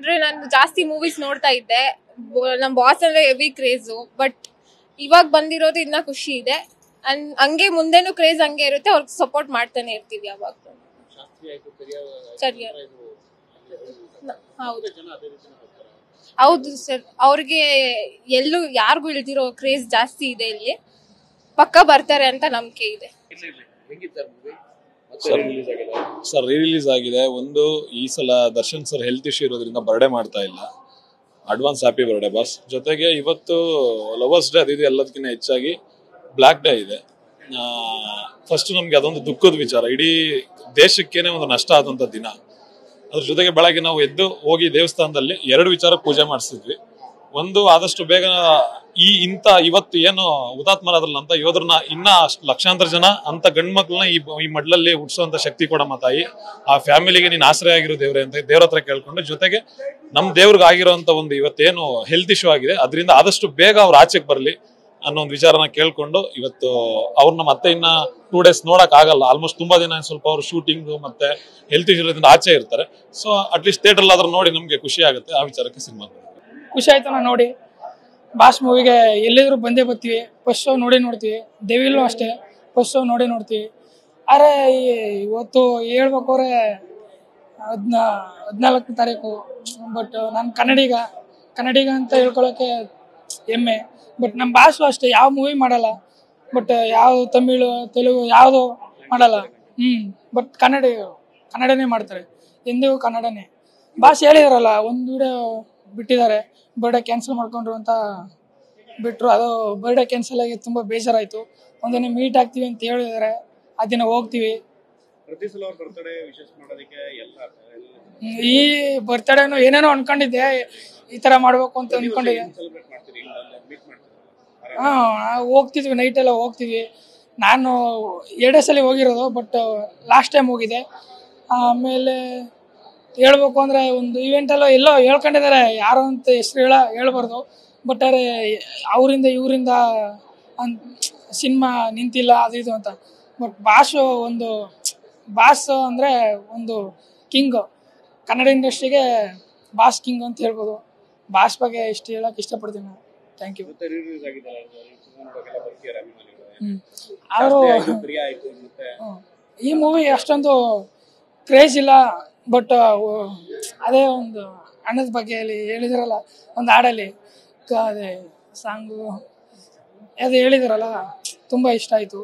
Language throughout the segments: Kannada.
ಅಂದ್ರೆ ನಾನು ಜಾಸ್ತಿ ಮೂವೀಸ್ ನೋಡ್ತಾ ಇದ್ದೆ. ನಮ್ ಬಾಸ್ ಅಂದ್ರೆ ಹೆವಿ ಕ್ರೇಜು. ಬಟ್ ಇವಾಗ ಬಂದಿರೋದು ಇನ್ನ ಖುಷಿ ಇದೆ. ಅಂಡ್ ಹಂಗೆ ಮುಂದೆನೂ ಕ್ರೇಜ್ ಹಂಗೆ ಇರುತ್ತೆ. ಅವ್ರಿಗೆ ಸಪೋರ್ಟ್ ಮಾಡ್ತಾನೆ ಇರ್ತೀವಿ ಯಾವಾಗ. ಸರಿ, ಹೌದು ಹೌದು ಸರ್. ಅವ್ರಿಗೆ ಎಲ್ಲೂ ಯಾರಿಗೂ ಇಳ್ದಿರೋ ಕ್ರೇಜ್ ಜಾಸ್ತಿ ಇದೆ. ಇಲ್ಲಿ ಪಕ್ಕ ಬರ್ತಾರೆ ಅಂತ ನಂಬಿಕೆ ಇದೆ. ಸರ್ ರೀ ರಿಲೀಸ್ ಆಗಿದೆ. ಒಂದು ಈ ಸಲ ದರ್ಶನ್ ಸರ್ ಹೆಲ್ತ್ ಇಶ್ಯೂ ಇರೋದ್ರಿಂದ ಬರ್ಡೇ ಮಾಡ್ತಾ ಇಲ್ಲ. Advance happy birthday boss. ಜೊತೆಗೆ ಇವತ್ತು ಲವರ್ಸ್ ಡೇ, ಅದು ಎಲ್ಲದಕ್ಕಿಂತ ಹೆಚ್ಚಾಗಿ ಬ್ಲ್ಯಾಕ್ ಡೇ ಇದೆ. ಫಸ್ಟ್ ನಮ್ಗೆ ಅದೊಂದು ದುಃಖದ ವಿಚಾರ. ಇಡೀ ದೇಶಕ್ಕೇನೆ ಒಂದು ನಷ್ಟ ಆದಂತ ದಿನ. ಅದ್ರ ಜೊತೆಗೆ ಬೆಳಗ್ಗೆ ನಾವು ಎದ್ದು ಹೋಗಿ ದೇವಸ್ಥಾನದಲ್ಲಿ 2 ವಿಚಾರ ಪೂಜೆ ಮಾಡಿಸಿದ್ವಿ. ಒಂದು, ಆದಷ್ಟು ಬೇಗ ಇವತ್ತು ಏನು ಹುತಾತ್ಮರಾದ್ರಲ್ಲ ಅಂತ ಯೋಧರನ್ನ ಇನ್ನ ಲಕ್ಷಾಂತರ ಜನ ಅಂತ ಗಂಡ್ ಮಕ್ಳನ್ನ ಈ ಮಡ್ಲಲ್ಲಿ ಹುಟ್ಟಿಸುವಂತ ಶಕ್ತಿ ಕೊಡಮ್ಮ ತಾಯಿ. ಆ ಫ್ಯಾಮಿಲಿಗೆ ನೀನ್ ಆಶ್ರಯ ಆಗಿರೋ ದೇವ್ರೆ ಅಂತ ದೇವ್ರ ಹತ್ರ ಕೇಳ್ಕೊಂಡು, ಜೊತೆಗೆ ನಮ್ ದೇವ್ರಿಗೆ ಆಗಿರೋಂತ ಒಂದು ಇವತ್ತೇನು ಹೆಲ್ತ್ ಇಶ್ಯೂ ಆಗಿದೆ ಅದರಿಂದ ಆದಷ್ಟು ಬೇಗ ಅವ್ರು ಆಚೆಗೆ ಬರ್ಲಿ ಅನ್ನೋ ಒಂದು ವಿಚಾರನ ಕೇಳ್ಕೊಂಡು, ಇವತ್ತು ಅವ್ರನ್ನ ಮತ್ತೆ ಇನ್ನ 2 days ನೋಡಕ್ ಆಗಲ್ಲ. ಆಲ್ಮೋಸ್ಟ್ ತುಂಬಾ ದಿನ ಸ್ವಲ್ಪ ಅವ್ರು ಶೂಟಿಂಗ್ ಮತ್ತೆ ಹೆಲ್ತ್ ಇಶ್ಯೂ ಇರೋದ್ರಿಂದ ಆಚೆ ಇರ್ತಾರೆ. ಸೊ ಅಟ್ಲೀಸ್ಟ್ ಥಿಯೇಟರ್ ಆದ್ರೂ ನೋಡಿ ನಮ್ಗೆ ಖುಷಿ ಆಗುತ್ತೆ. ಆ ವಿಚಾರಕ್ಕೆ ಸಿನಿಮಾ ಖುಷಿ ಆಯ್ತು ನಾ ನೋಡಿ. ಬಾಸ್ ಮೂವಿಗೆ ಎಲ್ಲಿದ್ರು ಬಂದೇ ಬರ್ತೀವಿ. ಫಸ್ಟ್ ಶೋ ನೋಡ್ತೀವಿ. ದೇವಿಲ್ಲೂ ಅಷ್ಟೇ ಫಸ್ಟ್ ಶೋ ನೋಡ್ತೀವಿ. ಅರೆ ಇವತ್ತು ಹೇಳ್ಬೇಕವ್ರೆ 14ನೇ ತಾರೀಕು. ಬಟ್ ನಾನು ಕನ್ನಡಿಗ ಅಂತ ಹೇಳ್ಕೊಳಕ್ಕೆ ಹೆಮ್ಮೆ. ಬಟ್ ನಮ್ಮ ಭಾಷೆ ಅಷ್ಟೇ ಯಾವ ಮೂವಿ ಮಾಡಲ್ಲ. ಬಟ್ ಯಾವ ತಮಿಳು ತೆಲುಗು ಯಾವುದು ಮಾಡಲ್ಲ. ಬಟ್ ಕನ್ನಡನೇ ಮಾಡ್ತಾರೆ. ಎಂದಿಗೂ ಕನ್ನಡನೇ. ಭಾಷೆ ಹೇಳಿದಾರಲ್ಲ, ಒಂದು ವಿಡಿಯೋ ಬಿಟ್ಟಿದ್ದಾರೆ, ಬರ್ಡೇ ಕ್ಯಾನ್ಸಲ್ ಮಾಡ್ಕೊಂಡ್ರು ಅಂತ ಬಿಟ್ಟರು. ಅದು ಬರ್ಡೇ ಕ್ಯಾನ್ಸಲ್ ಆಗಿ ತುಂಬ ಬೇಜಾರಾಯಿತು. ಒಂದಿನ ಮೀಟ್ ಆಗ್ತೀವಿ ಅಂತ ಹೇಳಿದ್ದಾರೆ. ಆ ದಿನ ಹೋಗ್ತೀವಿ. ಈ ಬರ್ತಡೇನು ಏನೇನೋ ಅನ್ಕೊಂಡಿದ್ದೆ, ಈ ಥರ ಮಾಡಬೇಕು ಅಂತ ಅನ್ಕೊಂಡಿದ್ದೆ. ಹೋಗ್ತಿದ್ವಿ, ನೈಟ್ ಎಲ್ಲ ಹೋಗ್ತೀವಿ. ನಾನು 2 ಸಲ ಹೋಗಿರೋದು, ಬಟ್ ಲಾಸ್ಟ್ ಟೈಮ್ ಹೋಗಿದ್ದೆ. ಆಮೇಲೆ ಹೇಳ್ಬೇಕು ಅಂದರೆ ಒಂದು ಇವೆಂಟಲ್ಲೋ ಎಲ್ಲೋ ಹೇಳ್ಕೊಂಡಿದ್ದಾರೆ, ಯಾರು ಅಂತ ಹೆಸರು ಹೇಳ್ಬಾರ್ದು. ಬಟ್ ಅರೆ ಅವರಿಂದ ಇವರಿಂದ ಸಿನಿಮಾ ನಿಂತಿಲ್ಲ ಅದು ಇದು ಅಂತ. ಬಟ್ ಬಾಸ್ ಅಂದರೆ ಒಂದು ಕಿಂಗು. ಕನ್ನಡ ಇಂಡಸ್ಟ್ರಿಗೆ ಬಾಸ್ ಕಿಂಗ್ ಅಂತ ಹೇಳ್ಬೋದು. ಬಾಸ್ ಬಗ್ಗೆ ಇಷ್ಟು ಹೇಳಕ್ಕೆ ಇಷ್ಟಪಡ್ತೀನಿ ನಾನು. Thank you. ಅವರು ಈ ಮೂವಿ ಅಷ್ಟೊಂದು ಕ್ರೇಜ್ ಇಲ್ಲ. ಬಟ್ ಅದೇ ಒಂದು ಅಣ್ಣದ ಬಗ್ಗೆ ಹೇಳಿದಾರಲ್ಲ, ಒಂದು ಹಾಡಲ್ಲಿ ಅದೇ ಸಾಂಗು ಅದು ಹೇಳಿದಾರಲ್ಲ, ತುಂಬ ಇಷ್ಟ ಆಯಿತು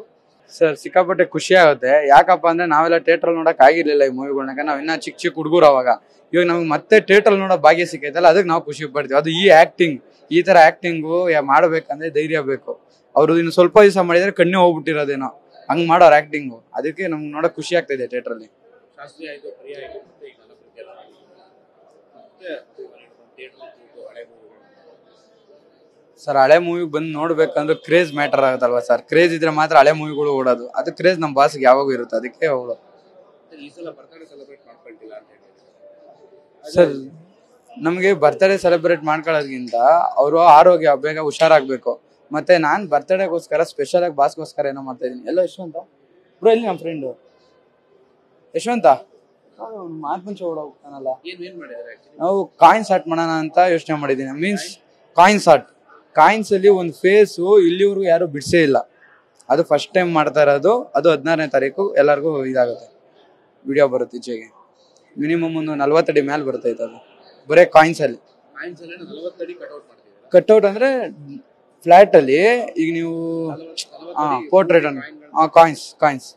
ಸರ್. ಸಿಕ್ಕಾಪಟ್ಟೆ ಖುಷಿ ಆಗುತ್ತೆ. ಯಾಕಪ್ಪ ಅಂದರೆ ನಾವೆಲ್ಲ ಥಿಯೇಟ್ರಲ್ಲಿ ನೋಡೋಕೆ ಆಗಿರಲಿಲ್ಲ ಈ ಮೂವಿಗಳನ್ನ. ನಾವು ಇನ್ನೂ ಚಿಕ್ಕ ಹುಡುಗರು ಅವಾಗ. ಇವಾಗ ನಮ್ಗೆ ಮತ್ತೆ ಥಿಯೇಟ್ರಲ್ಲಿ ನೋಡೋ ಭಾಗ್ಯ ಸಿಕ್ಕೈತಲ್ಲ, ಅದಕ್ಕೆ ನಾವು ಖುಷಿ ಪಡ್ತೀವಿ. ಅದು ಈ ಥರ ಆ್ಯಕ್ಟಿಂಗು ಮಾಡಬೇಕಂದ್ರೆ ಧೈರ್ಯ ಬೇಕು. ಅವರು ಇನ್ನು ಸ್ವಲ್ಪ ದಿವಸ ಮಾಡಿದರೆ ಕಣ್ಣು ಹೋಗ್ಬಿಟ್ಟಿರೋದೇನೋ ಹಂಗೆ ಮಾಡೋರು ಆ್ಯಕ್ಟಿಂಗು. ಅದಕ್ಕೆ ನಮ್ಗೆ ನೋಡೋಕೆ ಖುಷಿ ಆಗ್ತಾಯಿದೆ ಥಿಯೇಟ್ರಲ್ಲಿ. ಸರ್ ಹಳೆ ಮೂವಿಗೆ ಬಂದು ನೋಡ್ಬೇಕಂದ್ರೆ ಕ್ರೇಜ್ ಮ್ಯಾಟರ್ ಆಗುತ್ತಲ್ವಾ ಸರ್. ಕ್ರೇಜ್ ಇದ್ರೆ ಮಾತ್ರ ಹಳೆ ಮೂವಿಗಳು ಓಡೋದು. ಅದು ಕ್ರೇಜ್ ನಮ್ಮ ಬಾಸ್ಗೆ ಯಾವಾಗೂ ಇರುತ್ತೆ, ಅದಕ್ಕೆ ಓಡೋದು. ಸರ್ ನಮಗೆ ಬರ್ತ್ಡೇ ಸೆಲೆಬ್ರೇಟ್ ಮಾಡ್ಕೊಳ್ಳೋದ್ಕಿಂತ ಅವರು ಆರೋಗ್ಯ ಬೇಗ ಹುಷಾರಾಗಬೇಕು. ಮತ್ತೆ ನಾನು ಬರ್ತ್ಡೇಗೋಸ್ಕರ ಸ್ಪೆಷಲ್ ಆಗಿ ಬಾಸ್ಗೋಸ್ಕರ ಏನೋ ಮಾಡ್ತಾ ಇದ್ದೀನಿ. ಎಲ್ಲೋ ಯಶವಂತ ಬ್ರೋ, ಇಲ್ಲಿ ನಮ್ಮ ಫ್ರೆಂಡು ಯಶವಂತ ಮಾತು ಮುಂಚೆ ಓಡೋಗ್ತಾನಲ್ಲ. ನಾವು ಕಾಯಿನ್ಸ್ ಆರ್ಟ್ ಮಾಡೋಣ ಅಂತ ಯೋಚನೆ ಮಾಡಿದ್ದೀನಿ. ಮೀನ್ಸ್ ಕಾಯಿನ್ಸ್ ಅಲ್ಲಿ ಒಂದು ಫೇಸು ಇಲ್ಲಿವರೆಗೂ ಯಾರು ಬಿಡಿಸೇ ಇಲ್ಲ. ಅದು ಫಸ್ಟ್ ಟೈಮ್ ಮಾಡ್ತಾ ಇರೋದು. ಅದು 16ನೇ ತಾರೀಕು ಎಲ್ಲರಿಗೂ ಇದಾಗುತ್ತೆ, ವಿಡಿಯೋ ಬರುತ್ತೆ ಈಚೆಗೆ. ಮಿನಿಮಮ್ ಒಂದು 40 ಅಡಿ ಮೇಲೆ ಬರ್ತೈತೆ. ಅದು ಬರೀ ಕಾಯಿನ್ಸ್ ಅಲ್ಲಿ ಕಟ್ಔಟ್ ಅಂದ್ರೆ ಫ್ಲಾಟ್ ಅಲ್ಲಿ. ಈಗ ನೀವು ಪೋರ್ಟ್ರೇಟ್ ಕಾಯಿನ್ಸ್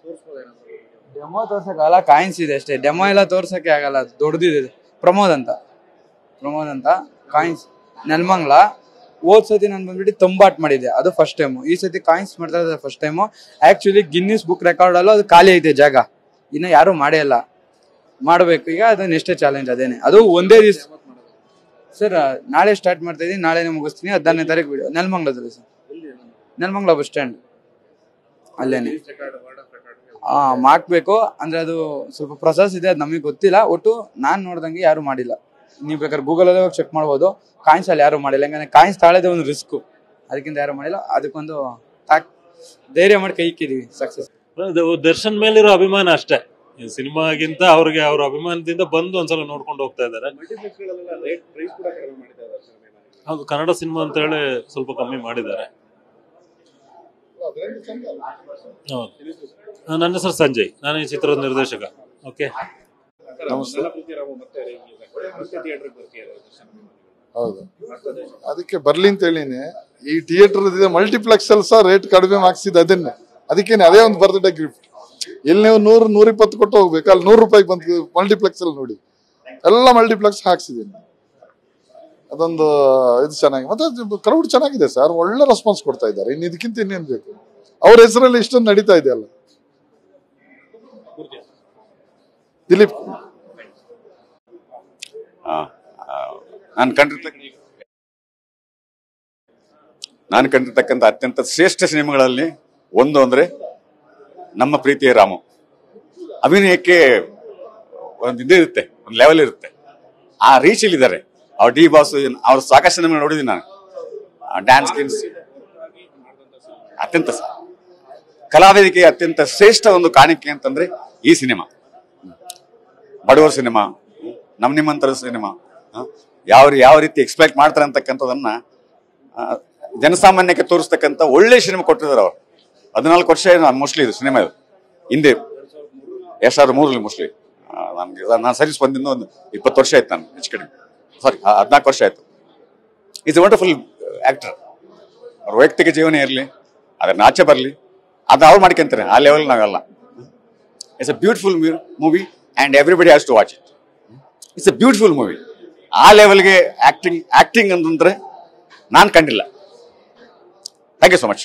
ಡೆಮೋ ತೋರ್ಸಕ್ಕಾಗಲ್ಲ. ಕಾಯಿನ್ಸ್ ಇದೆ ಅಷ್ಟೇ, ಡೆಮೋ ಎಲ್ಲ ತೋರ್ಸಕ್ಕೆ ಆಗಲ್ಲ. ಅದು ದೊಡ್ಡದಿದೆ. ಪ್ರಮೋದ್ ಅಂತ ಕಾಯಿನ್ಸ್ ನೆಲಮಂಗ್ಲ. ಹೋದ್ ಸತಿ ನಾನು ಬಂದ್ಬಿಟ್ಟು ತಂಬಾಟ್ ಮಾಡಿದ್ದೆ, ಅದು ಫಸ್ಟ್ ಟೈಮು. ಈ ಸತಿ ಕಾಯಿನ್ಸ್ ಮಾಡ್ತಾ ಇರೋದು first time. Actually Guinness book record ಅಲ್ಲೂ ಅದು ಖಾಲಿ ಐತೆ ಜಾಗ, ಇನ್ನು ಯಾರು ಮಾಡೇ ಇಲ್ಲ. ಮಾಡಬೇಕು ಈಗ, ಅದು ನೆಕ್ಸ್ಟ್ ಚಾಲೆಂಜ್ ಅದೇನೆ. ಅದು ಒಂದೇ ದಿವಸ ಸರ್. ನಾಳೆ ಸ್ಟಾರ್ಟ್ ಮಾಡ್ತಾ ಇದ್ದೀನಿ, ನಾಳೆನೇ ಮುಗಿಸ್ತೀನಿ. 16ನೇ ತಾರೀಕು ವಿಡಿಯೋ ನೆಲಮಂಗ್ಲದಲ್ಲಿ ಸರ್. ನೆಲಮಂಗ್ಲ ಬಸ್ ಸ್ಟ್ಯಾಂಡ್ ಅಲ್ಲೇನೆ ಮಾಡ್ಬೇಕು. ಅಂದ್ರೆ ಅದು ಸ್ವಲ್ಪ ಪ್ರೊಸೆಸ್ ಇದೆ, ಅದು ನಮಗೆ ಗೊತ್ತಿಲ್ಲ. ಒಟ್ಟು ನಾನು ನೋಡ್ದಂಗೆ ಯಾರು ಮಾಡಿಲ್ಲ. ನೀವು ಬೇಕಾದ್ರೆ ಗೂಗಲಲ್ಲೇ ಹೋಗಿ ಚೆಕ್ ಮಾಡ್ಬೋದು. ಕಾಯಿನ್ಸ್ ಅಲ್ಲಿ ಯಾರು ಮಾಡಿಲ್ಲ. ಯಾಕಂದ್ರೆ ಕಾಯಿನ್ಸ್ ತಾಳೋದೇ ಒಂದು ರಿಸ್ಕು, ಅದಕ್ಕಿಂತ ಯಾರು ಮಾಡಿಲ್ಲ. ಅದಕ್ಕೊಂದು ಧೈರ್ಯ ಮಾಡಿ ಕೈ ಇಕ್ಕಿದೀವಿ. ಸಕ್ಸಸ್ ದರ್ಶನ್ ಮೇಲಿರೋ ಅಭಿಮಾನ ಅಷ್ಟೇ. ಈ ಸಿನಿಮಾಗಿಂತ ಅವ್ರಿಗೆ ಅವ್ರ ಅಭಿಮಾನದಿಂದ ಬಂದು ಒಂದ್ಸಲ ನೋಡ್ಕೊಂಡು ಹೋಗ್ತಾ ಇದ್ದಾರೆ. ಹೌದು, ಕನ್ನಡ ಸಿನಿಮಾ ಅಂತ ಹೇಳಿ ಸ್ವಲ್ಪ ಕಮ್ಮಿ ಮಾಡಿದ್ದಾರೆ. ಹೌದು, ನನ್ನ ಹೆಸರು ಸಂಜಯ್, ನಾನು ಈ ಚಿತ್ರದ ನಿರ್ದೇಶಕ. ಓಕೆ, ಹೌದು, ಅದಕ್ಕೆ ಬರ್ಲಿ ಅಂತ ಹೇಳಿನಿ. ಈ ಥಿಯೇಟರ್ ಮಲ್ಟಿಪ್ಲೆಕ್ಸ್ ಅಲ್ಲಿ ಸಹ ರೇಟ್ ಕಡಿಮೆ ಹಾಕ್ಸಿದ್ ಅದನ್ನೇ, ಅದಕ್ಕೇನೆ ಅದೇ ಒಂದು ಬರ್ತ್ಡೇ ಗಿಫ್ಟ್. ಇಲ್ಲಿ ನೀವು 100-120 ಕೊಟ್ಟು ಹೋಗ್ಬೇಕು, ಅಲ್ಲಿ 100 ರೂಪಾಯಿ ಬಂತು ಮಲ್ಟಿಪ್ಲೆಕ್ಸ್ ಅಲ್ಲಿ. ನೋಡಿ, ಎಲ್ಲ ಮಲ್ಟಿಪ್ಲೆಕ್ಸ್ ಹಾಕ್ಸಿದೀನಿ. ಅದೊಂದು ಇದು ಚೆನ್ನಾಗಿ, ಮತ್ತೆ ಕ್ರೌಡ್ ಚೆನ್ನಾಗಿದೆ ಸರ್, ಒಳ್ಳೆ ರೆಸ್ಪಾನ್ಸ್ ಕೊಡ್ತಾ ಇದ್ದಾರೆ. ಇನ್ನು ಇದಕ್ಕಿಂತ ಇನ್ನೇನ್ ಬೇಕು? ಅವ್ರ ಹೆಸರಲ್ಲಿ ಇಷ್ಟೊಂದು ನಡೀತಾ ಇದೆ ಅಲ್ಲ. ದಿಲೀಪ್ ನಾನು ಕಂಡಿರ್ತಕ್ಕಂಥ ಅತ್ಯಂತ ಶ್ರೇಷ್ಠ ಸಿನಿಮಾಗಳಲ್ಲಿ ಒಂದು ಅಂದ್ರೆ ನಮ್ಮ ಪ್ರೀತಿಯ ರಾಮು. ಅಭಿನಯಕ್ಕೆ ಒಂದು ಇದು ಇರುತ್ತೆ, ಒಂದು ಲೆವೆಲ್ ಇರುತ್ತೆ, ಆ ರೀಚಲ್ಲಿ ಇದ್ದಾರೆ. ಅವ್ರ ಡಿ ಬಾಸ್, ಅವ್ರ ಸಾಕಷ್ಟು ಸಿನಿಮಾ ನೋಡಿದ್ದೀನಿ ನಾನು. ಡ್ಯಾನ್ಸ್ ಗಿನ್ಸ್ ಅತ್ಯಂತ ಕಲಾವೇದಿಕೆ ಅತ್ಯಂತ ಶ್ರೇಷ್ಠ ಒಂದು ಕಾಣಿಕೆ ಅಂತಂದ್ರೆ ಈ ಸಿನಿಮಾ. ಬಡವರ ಸಿನಿಮಾ, ನಿಮ್ಮಂತರ ಸಿನಿಮಾ, ಯಾವ ರೀತಿ ಎಕ್ಸ್ಪೆಕ್ಟ್ ಮಾಡ್ತಾರೆ ಅಂತಕ್ಕಂಥದನ್ನ ಜನಸಾಮಾನ್ಯಕ್ಕೆ ತೋರಿಸ್ತಕ್ಕಂಥ ಒಳ್ಳೆ ಸಿನಿಮಾ ಕೊಟ್ಟಿದ್ದಾರೆ ಅವರು. 14 ವರ್ಷ ಮೋಸ್ಟ್ಲಿ ಇದು ಸಿನಿಮಾ, ಇದು ಹಿಂದೆ 2003 ಮೋಸ್ಟ್ಲಿ. ನಾನು ಸರ್ವಿಸ್ ಬಂದಿಂದ ಒಂದು 20 ವರ್ಷ ಆಯ್ತು, ನಾನು ಹೆಚ್ಚು ಕಡಿಮೆ, ಸಾರಿ 14 ವರ್ಷ ಆಯ್ತು. Is A wonderful actor. ಅವ್ರ ವೈಯಕ್ತಿಕ ಜೀವನ ಇರಲಿ, ಅದನ್ನ ಆಚೆ ಬರಲಿ, ಅದನ್ನ ಅವ್ರು ಮಾಡ್ಕೊಂತಾರೆ. ಆ ಲೆವೆಲ್ ನಾವೆಲ್ಲ. It's a beautiful movie and everybody has to watch it. It's a beautiful movie. ಆ ಲೆವೆಲ್ಗೆ ಆಕ್ಟಿಂಗ್ ಅಂತಂದ್ರೆ ನಾನು ಕಂಡಿಲ್ಲ. Thank you so much.